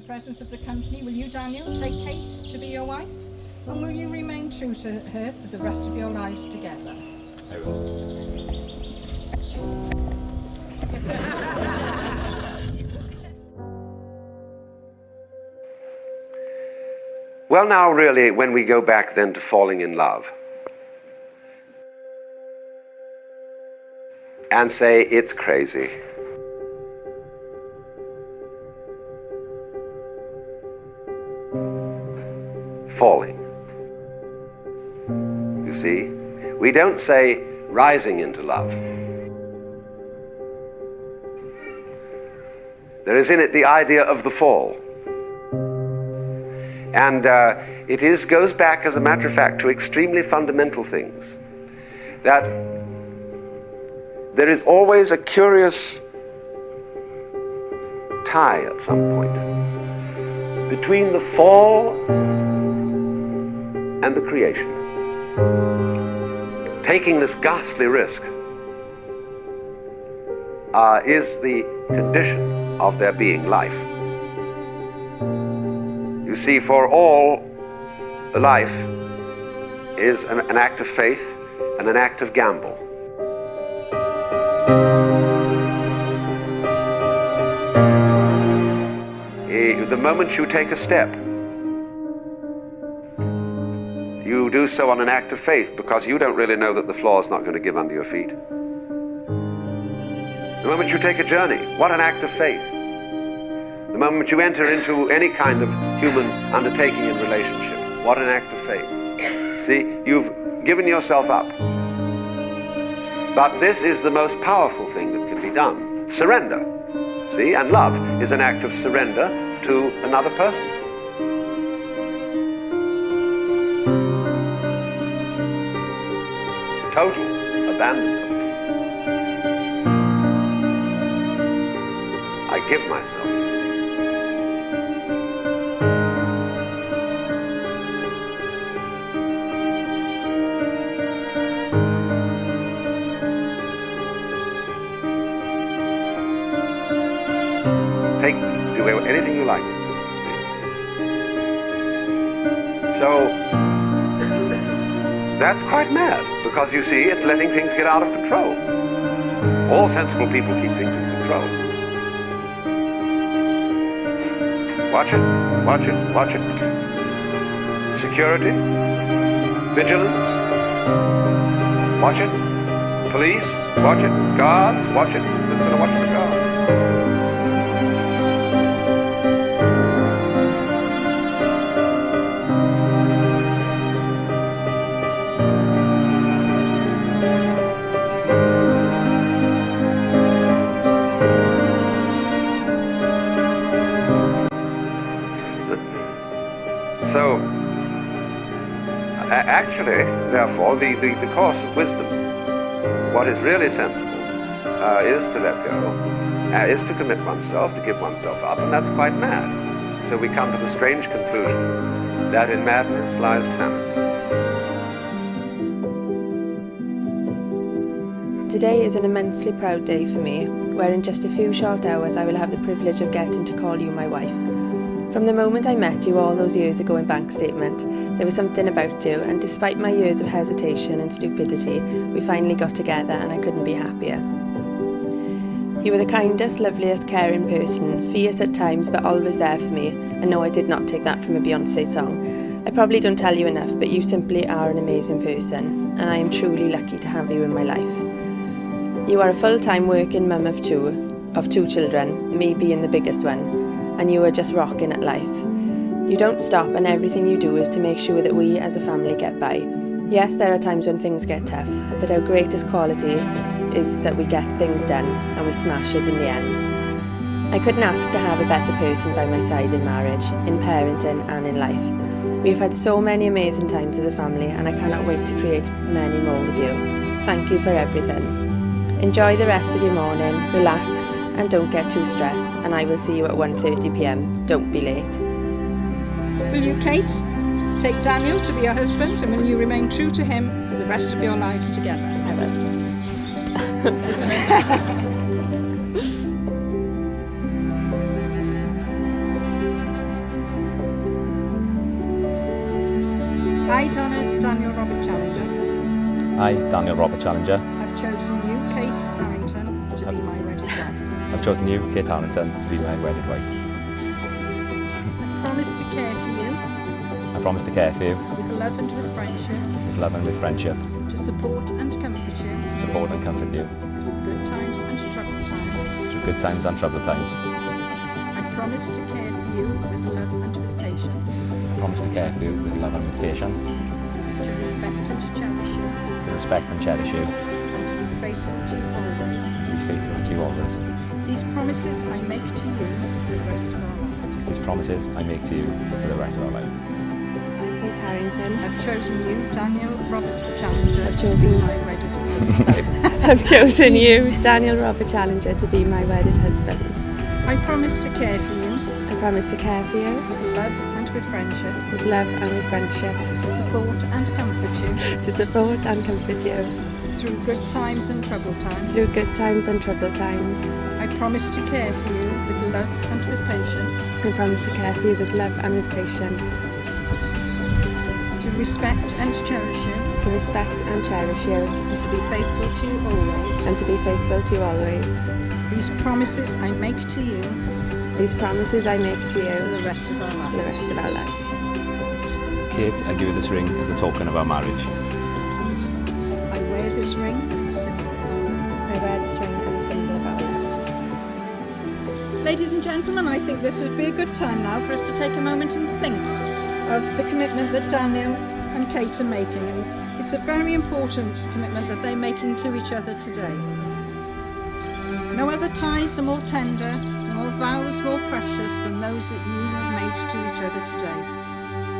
presence of the company, will you, Daniel, take Kate to be your wife? And will you remain true to her for the rest of your lives together? I will. Well, now, really, when we go back then to falling in love and say it's crazy. Falling. You see, we don't say rising into love. There is in it the idea of the fall. And it goes back, as a matter of fact, to extremely fundamental things. That there is always a curious tie at some point between the fall and the creation. Taking this ghastly risk is the condition of there being life. You see, for all, the life is an act of faith and an act of gamble. The moment you take a step, you do so on an act of faith because you don't really know that the floor is not going to give under your feet. The moment you take a journey, what an act of faith. The moment you enter into any kind of human undertaking in relationship, what an act of faith. See, you've given yourself up. But this is the most powerful thing that can be done. Surrender. See, and love is an act of surrender to another person. Total abandonment. I give myself. Do anything you like. So that's quite mad, because you see, it's letting things get out of control. All sensible people keep things in control. Watch it, watch it, watch it. Security, vigilance, watch it. Police, watch it. Guards, watch it. Who's going to watch the guards? So, actually, therefore, the course of wisdom, what is really sensible, is to let go, is to commit oneself, to give oneself up, and that's quite mad. So we come to the strange conclusion that in madness lies sanity. Today is an immensely proud day for me, where in just a few short hours I will have the privilege of getting to call you my wife. From the moment I met you all those years ago in Bank Statement, there was something about you, and despite my years of hesitation and stupidity, we finally got together and I couldn't be happier. You were the kindest, loveliest, caring person, fierce at times but always there for me, and no, I did not take that from a Beyoncé song. I probably don't tell you enough, but you simply are an amazing person, and I am truly lucky to have you in my life. You are a full-time working mum of two children, me being the biggest one, and you are just rocking at life. You don't stop, and everything you do is to make sure that we as a family get by. Yes, there are times when things get tough, but our greatest quality is that we get things done and we smash it in the end. I couldn't ask to have a better person by my side in marriage, in parenting and in life. We've had so many amazing times as a family, and I cannot wait to create many more with you. Thank you for everything. Enjoy the rest of your morning, relax, and don't get too stressed, and I will see you at 1:30 p.m. Don't be late. Will you, Kate, take Daniel to be your husband, and will you remain true to him for the rest of your lives together? I will. I, Daniel Robert Challenger, I, Daniel Robert Challenger, have chosen you, Kate Harrington, to be my wedded wife. have chosen you, Kate Harrington, to be my wedded wife. I promise to care for you I promise to care for you with love and with friendship, with love and with friendship, to support and comfort you to support and comfort you through good times and troubled times. through good times and troubled times. I promise to care for you with love and with patience, I promise to care for you with love and with patience, to respect and cherish you, to respect and cherish you, and to be faithful to you always. to be faithful to you always. These promises I make to you for the rest of our lives. These promises I make to you for the rest of our lives. I, Kate Harrington, I've chosen you, Daniel Robert Challenger, I've to chosen- be my wedded husband. have chosen you, Daniel Robert Challenger, to be my wedded husband. I promise to care for you I promise to care for you with love and with friendship, with love and with friendship, to support and comfort you to support and comfort you through good times and troubled times. through good times and troubled times. I promise to care for you with love and with patience, I promise to care for you with love and with patience, to respect and cherish you, to respect and cherish you, and to be faithful to you always. and to be faithful to you always. These promises I make to you These promises I make to for you the rest of our for the lives. rest of our lives. Kate, I give you this ring as a token of our marriage. I wear this ring as a symbol of our love. I wear this ring as a symbol of our love. Ladies and gentlemen, I think this would be a good time now for us to take a moment and think of the commitment that Daniel and Kate are making. And it's a very important commitment that they're making to each other today. No other ties are more tender, no vows more precious than those that you have made to each other today.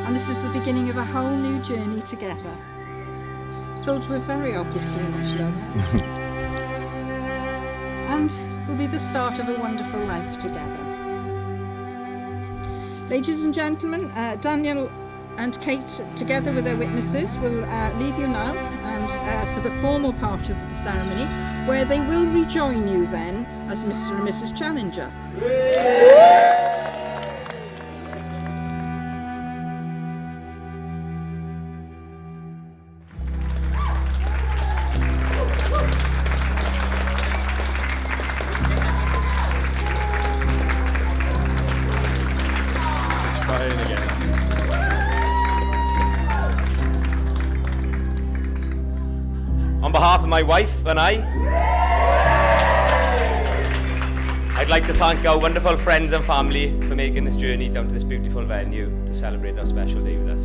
And this is the beginning of a whole new journey together, filled with very obviously much love. And will be the start of a wonderful life together. Ladies and gentlemen, Daniel and Kate, together with their witnesses, will leave you now and for the formal part of the ceremony, where they will rejoin you then as Mr. and Mrs. Challenger. On behalf of my wife and I'd like to thank our wonderful friends and family for making this journey down to this beautiful venue to celebrate our special day with us.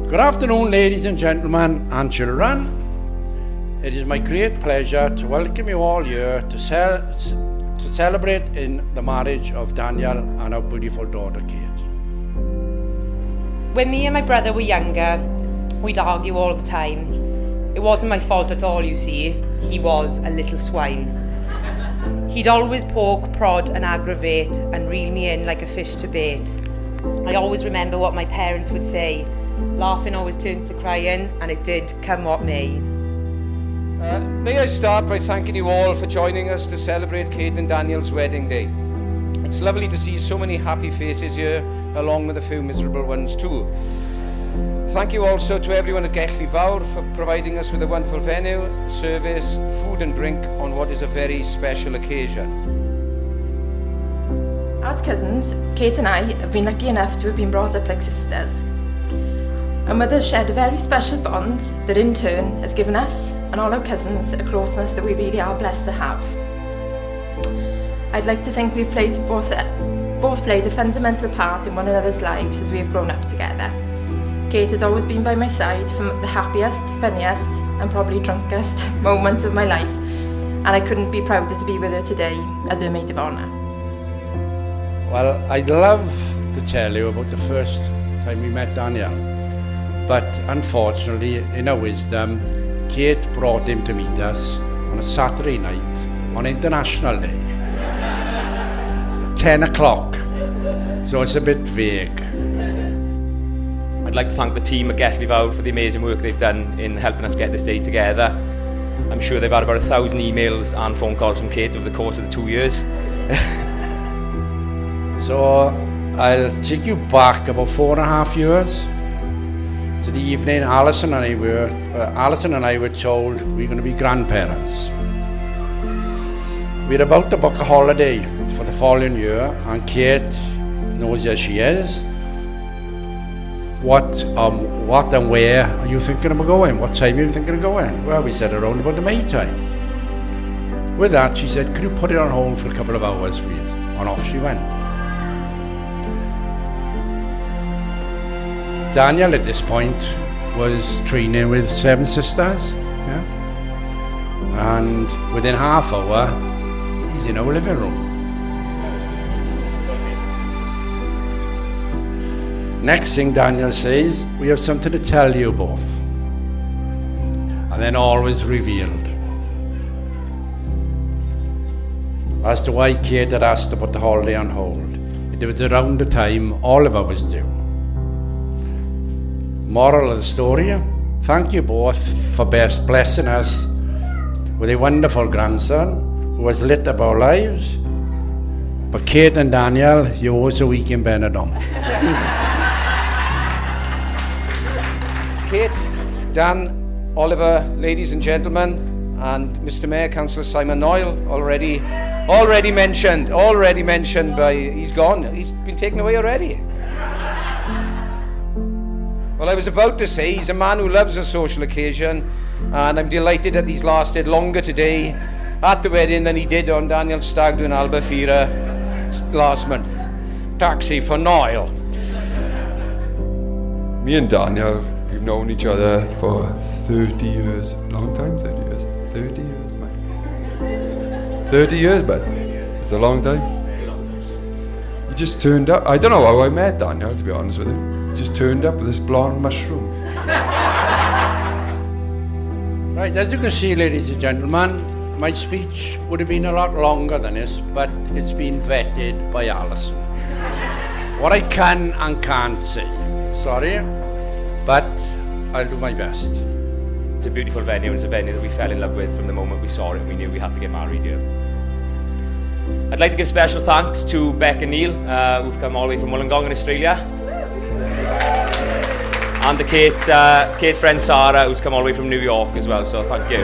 Good afternoon, ladies and gentlemen and children. It is my great pleasure to welcome you all here to celebrate in the marriage of Daniel and our beautiful daughter Kate. When me and my brother were younger, we'd argue all the time. It wasn't my fault at all, you see. He was a little swine. He'd always poke, prod and aggravate and reel me in like a fish to bait. I always remember what my parents would say. Laughing always turns to crying, and it did come what may. May I start by thanking you all for joining us to celebrate Kate and Daniel's wedding day. It's lovely to see so many happy faces here, along with a few miserable ones too. Thank you also to everyone at Gethley Vawr for providing us with a wonderful venue, service, food and drink on what is a very special occasion. As cousins, Kate and I have been lucky enough to have been brought up like sisters. Our mothers shared a very special bond that in turn has given us and all our cousins a closeness that we really are blessed to have. I'd like to think we've both played a fundamental part in one another's lives as we have grown up together. Kate has always been by my side for the happiest, funniest and probably drunkest moments of my life, and I couldn't be prouder to be with her today as her maid of honour. Well, I'd love to tell you about the first time we met Daniel, but unfortunately, in her wisdom, Kate brought him to meet us on a Saturday night on International Day. 10 o'clock, so it's a bit vague. I'd like to thank the team at Gethley Vawr for the amazing work they've done in helping us get this day together. I'm sure they've had about 1,000 emails and phone calls from Kate over the course of the 2 years. So I'll take you back about 4.5 years. to the evening, Alison and I were told we were going to be grandparents. We're about to book a holiday for the following year, and Kate knows as she is. What and where are you thinking of going? What time are you thinking of going? Well, we said around about the May time. With that, she said, could you put it on hold for a couple of hours, please? And off she went. Daniel, at this point, was training with Seven Sisters, yeah? And within half hour, he's in our living room. Next thing Daniel says, we have something to tell you both. And then all was revealed. As to why Kate had asked to put the holiday on hold. It was around the time Oliver was due. Moral of the story, thank you both for blessing us with a wonderful grandson who has lit up our lives. But Kate and Daniel, you're also weak in Benidorm. Kate, Dan, Oliver, ladies and gentlemen, and Mr. Mayor, Councillor Simon Noyle, already mentioned by, he's gone, he's been taken away already. Well, I was about to say, he's a man who loves a social occasion, and I'm delighted that he's lasted longer today at the wedding than he did on Daniel's stag do in Albufeira last month. Taxi for Noyle. Me and Daniel, we've known each other for 30 years. Long time, 30 years. 30 years, man. 30 years, man. It's a long time. He just turned up. I don't know how I met Daniel, to be honest with him. He just turned up with this blonde mushroom. Right, as you can see, ladies and gentlemen, my speech would have been a lot longer than this, but it's been vetted by Alison. What I can and can't say. Sorry, but I'll do my best. It's a beautiful venue, and it's a venue that we fell in love with from the moment we saw it. We knew we had to get married here. I'd like to give special thanks to Beck and Neil, who've come all the way from Wollongong in Australia. And to Kate's friend Sarah, who's come all the way from New York as well, so thank you.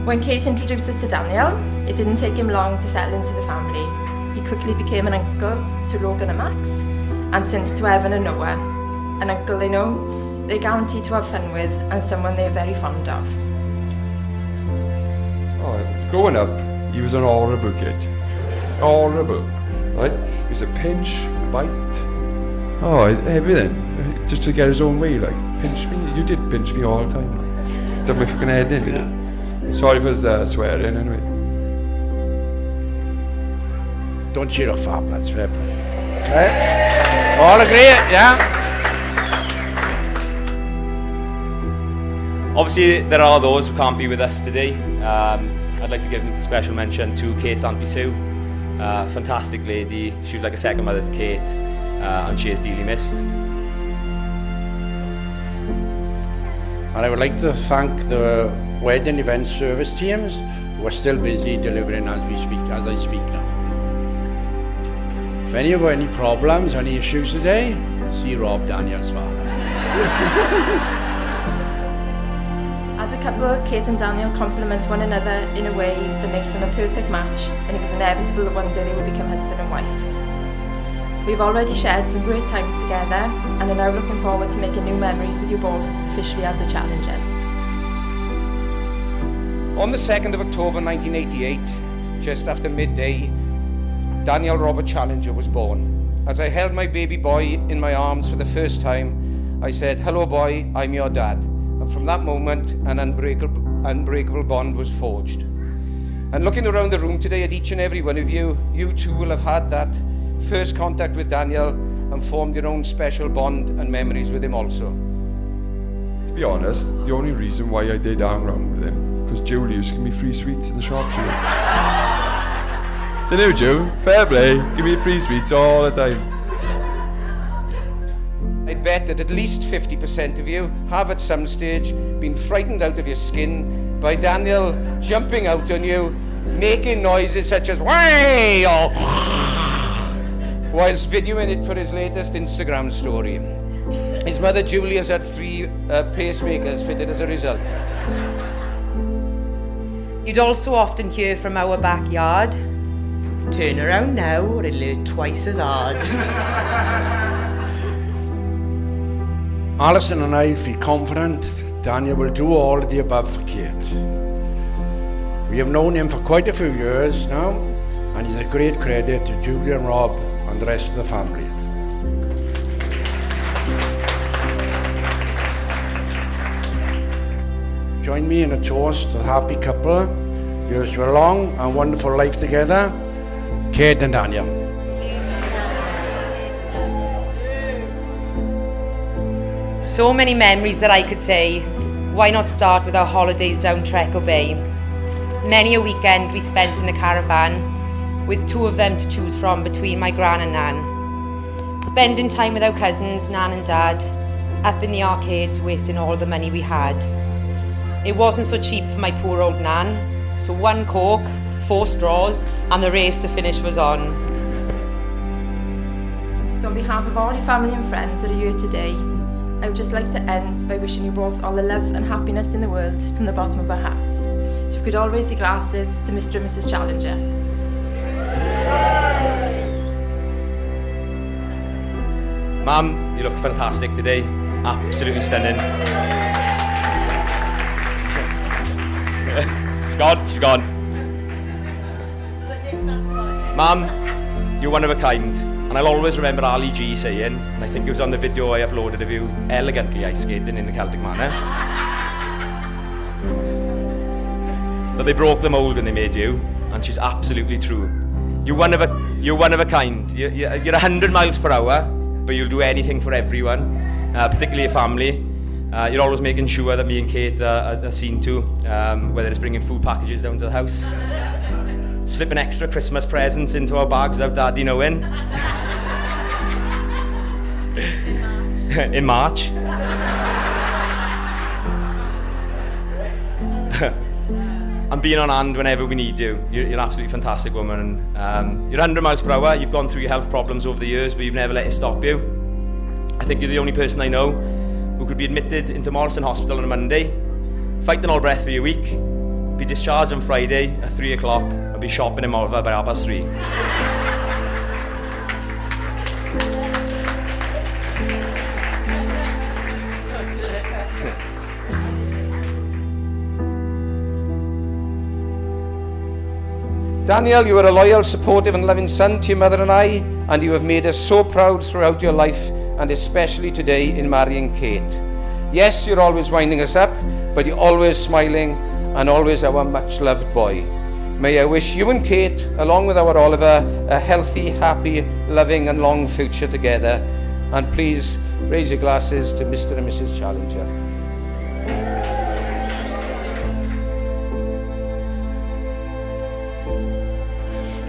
When Kate introduced us to Daniel, it didn't take him long to settle into the family. He quickly became an uncle to Logan and Max, and since to Evan and Noah, an uncle they know, they're guaranteed to have fun with, and someone they're very fond of. Oh, growing up, he was an horrible kid. Horrible, right? He was a pinch, bite, everything, just to get his own way, like, pinch me. You did pinch me all the time. Dug my fucking head in, you know? Sorry for swearing, anyway. Don't cheer off fab, that's fair play. Right? All agree, yeah? Obviously, there are those who can't be with us today. I'd like to give a special mention to Kate's Auntie Sue. Fantastic lady. She was like a second mother to Kate, and she is dearly missed. And I would like to thank the wedding event service teams who are still busy delivering as I speak now. If any of you have any problems, any issues today, see Rob, Daniel's father. As a couple, Kate and Daniel complement one another in a way that makes them a perfect match, and it was inevitable that one day they would become husband and wife. We've already shared some great times together and are now looking forward to making new memories with you both officially as the Challengers. On the 2nd of October 1988, just after midday, Daniel Robert Challenger was born. As I held my baby boy in my arms for the first time, I said, "Hello boy, I'm your dad." And from that moment, an unbreakable bond was forged. And looking around the room today at each and every one of you, you too will have had that first contact with Daniel and formed your own special bond and memories with him also. To be honest, the only reason why I did hang around with him, because Julie used to give me free sweets in the shops. Didn't you, Joe? Fair play. Give me free sweets all the time. I'd bet that at least 50% of you have at some stage been frightened out of your skin by Daniel jumping out on you, making noises such as "Way!" or whilst videoing it for his latest Instagram story. His mother Julie has had 3 pacemakers fitted as a result. You'd also often hear from our backyard, turn around now or it'll hurt twice as hard. Alison and I feel confident Daniel will do all of the above for Kate. We have known him for quite a few years now, and he's a great credit to Julie and Rob and the rest of the family. Join me in a toast to the happy couple. Here's to a long and wonderful life together, Kate and Daniel. So many memories that I could say. Why not start with our holidays down Treco Bay? Many a weekend we spent in the caravan, with 2 of them to choose from between my gran and nan. Spending time with our cousins, nan and dad, up in the arcades wasting all the money we had. It wasn't so cheap for my poor old nan, so 1 Coke, 4 straws, and the race to finish was on. So on behalf of all your family and friends that are here today, I would just like to end by wishing you both all the love and happiness in the world from the bottom of our hearts. So if we could all raise your glasses to Mr. and Mrs. Challenger. Mum, you look fantastic today. Absolutely stunning. She's gone. Mum, you're one of a kind. And I'll always remember Ali G saying, and I think it was on the video I uploaded of you elegantly ice skating in the Celtic manner, but they broke the mould when they made you, and she's absolutely true. You're one of a kind. You're 100 miles per hour, but you'll do anything for everyone, particularly your family. You're always making sure that me and Kate are seen to, whether it's bringing food packages down to the house, slipping extra Christmas presents into our bags without Daddy knowing. In March. And being on hand whenever we need you. You're an absolutely fantastic woman. You're 100 miles per hour. You've gone through your health problems over the years, but you've never let it stop you. I think you're the only person I know who could be admitted into Morrison Hospital on a Monday, fighting all breath for a week, be discharged on Friday at 3 o'clock, and be shopping in Morfa by 3:30. Daniel, you are a loyal, supportive and loving son to your mother and I, and you have made us so proud throughout your life, and especially today in marrying Kate. Yes, you're always winding us up, but you're always smiling and always our much-loved boy. May I wish you and Kate, along with our Oliver, a healthy, happy, loving and long future together. And please raise your glasses to Mr. and Mrs. Challenger.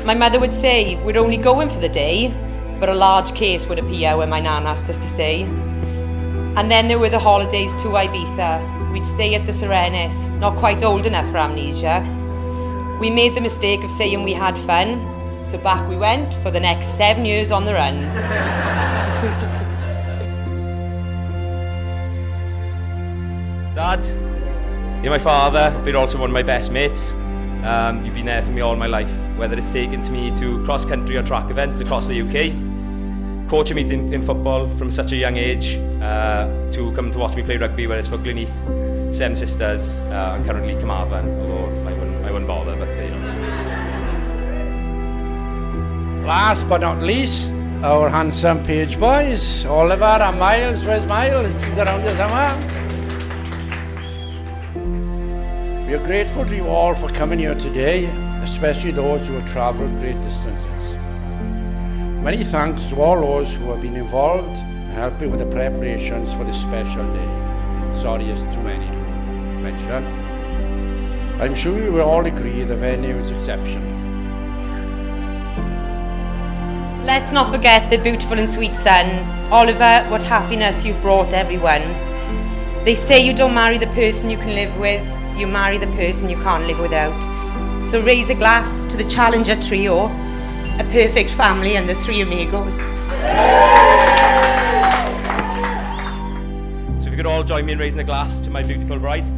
My mother would say we're only going for the day, but a large case would appear when my nan asked us to stay. And then there were the holidays to Ibiza. We'd stay at the Serenis, not quite old enough for amnesia. We made the mistake of saying we had fun, so back we went for the next 7 years on the run. Dad, you're my father, but you're also one of my best mates. You've been there for me all my life, whether it's taken to me to cross-country or track events across the UK, coaching me in football from such a young age, to come to watch me play rugby, whether it's for Glynneath, Seven Sisters, and currently Carmarthen, although I wouldn't bother, but you know. Last but not least, our handsome page boys, Oliver and Miles. Where's Miles? He's around here somewhere. We are grateful to you all for coming here today, especially those who have travelled great distances. Many thanks to all those who have been involved in helping with the preparations for this special day. Sorry, it's too many to mention. I'm sure you will all agree the venue is exceptional. Let's not forget the beautiful and sweet son. Oliver, what happiness you've brought everyone. They say you don't marry the person you can live with, you marry the person you can't live without. So raise a glass to the Challenger trio, a perfect family and the 3 amigos. could all join me in raising a glass to my beautiful bride.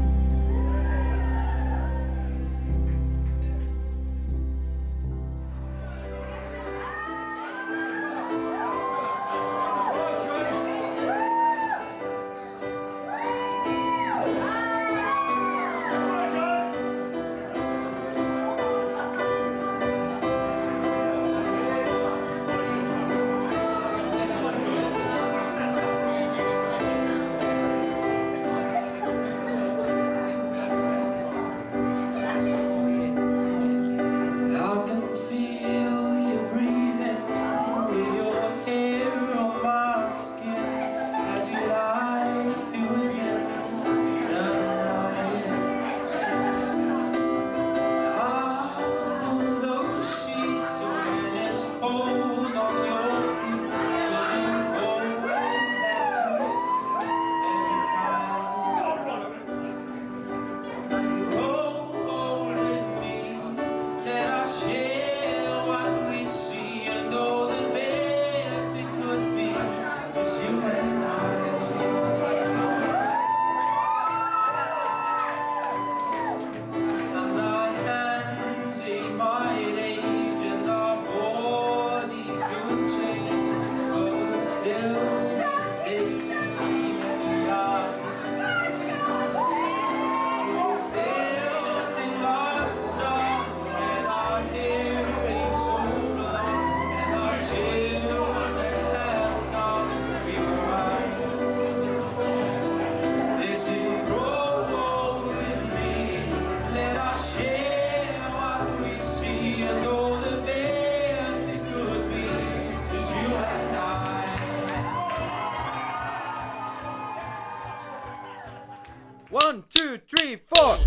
One, two, three, four.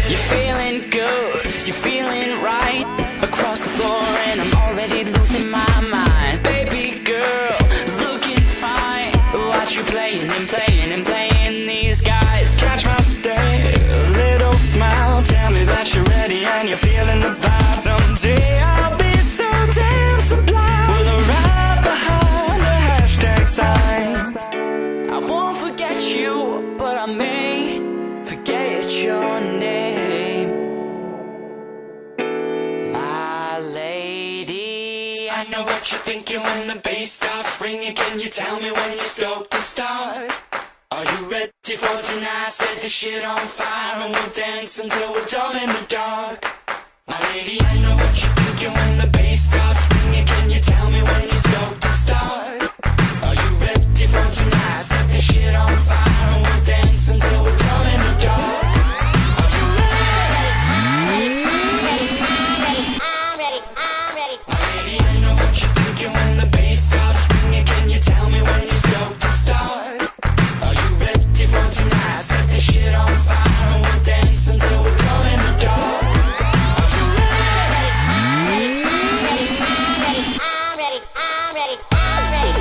You're feeling good, you're feeling right. Across the floor and I'm already losing my mind. Baby girl, looking fine. Watch you playing and playing and playing these guys. Catch my stare, a little smile. Tell me that you're ready and you're feeling the vibe. Someday I'll be so damn sublime. With a right behind the hashtag sign. I won't forget you, but I may forget your name. My lady, I know what you're thinking when the bass starts ringing. Can you tell me when you're stoked to start? Are you ready for tonight? Set the shit on fire and we'll dance until we're dumb in the dark. My lady, I know what you're thinking when the bass starts ringing. Can you tell me when you're stoked to start? Are you ready for tonight? Set the shit on fire and we'll dance until we're dumb in the dark. When the bass starts ringing, can you tell me when you're stoked to start? Are you ready for tonight? Set the shit on fire and we'll dance until we're dumb in the dark. Are you ready? I'm ready. I'm ready. I'm ready.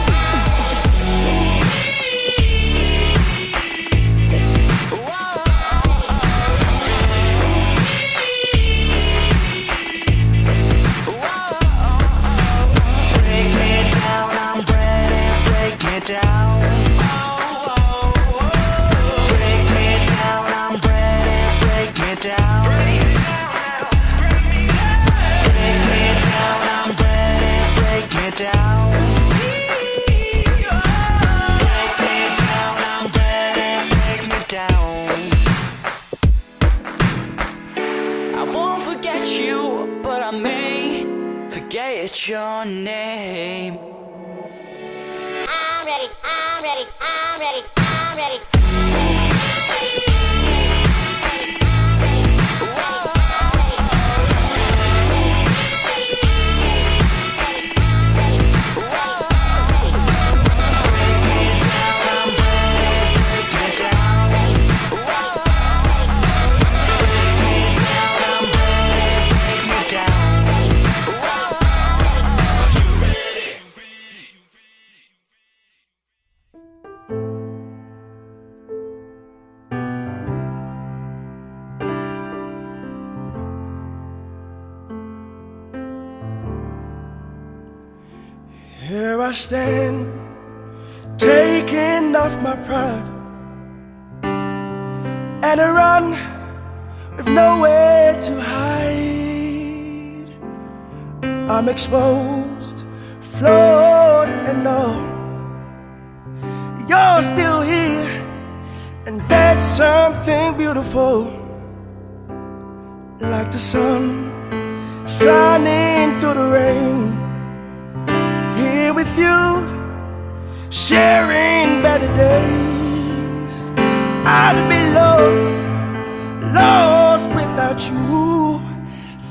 Your name. I'm ready, I'm ready, I'm ready, I'm ready. stand, taking off my pride, and I run with nowhere to hide. I'm exposed, flawed and all. You're still here, and that's something beautiful. Like the sun shining through the rain, here with you, sharing better days. I'd be lost, lost without you.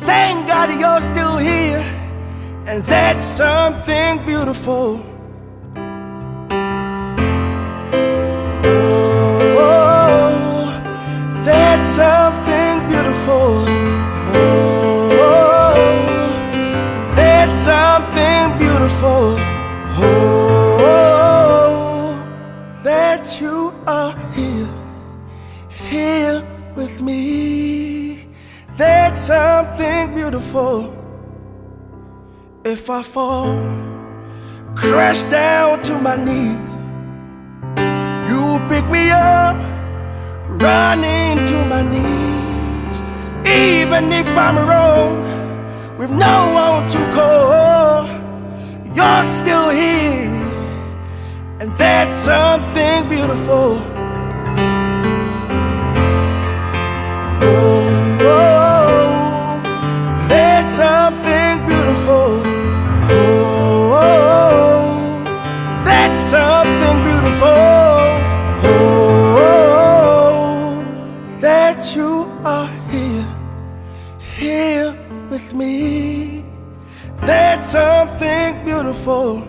Thank God you're still here, and that's something beautiful. Oh, that's something beautiful. Something beautiful. Oh, that you are here, here with me. That's something beautiful. If I fall, crash down to my knees, you pick me up, running to my knees. Even if I'm wrong, with no one to call, you're still here, and that's something beautiful. Oh, oh, that's something beautiful. Oh, oh, that's something beautiful. Oh, oh, that you are here, here with me. That's something beautiful.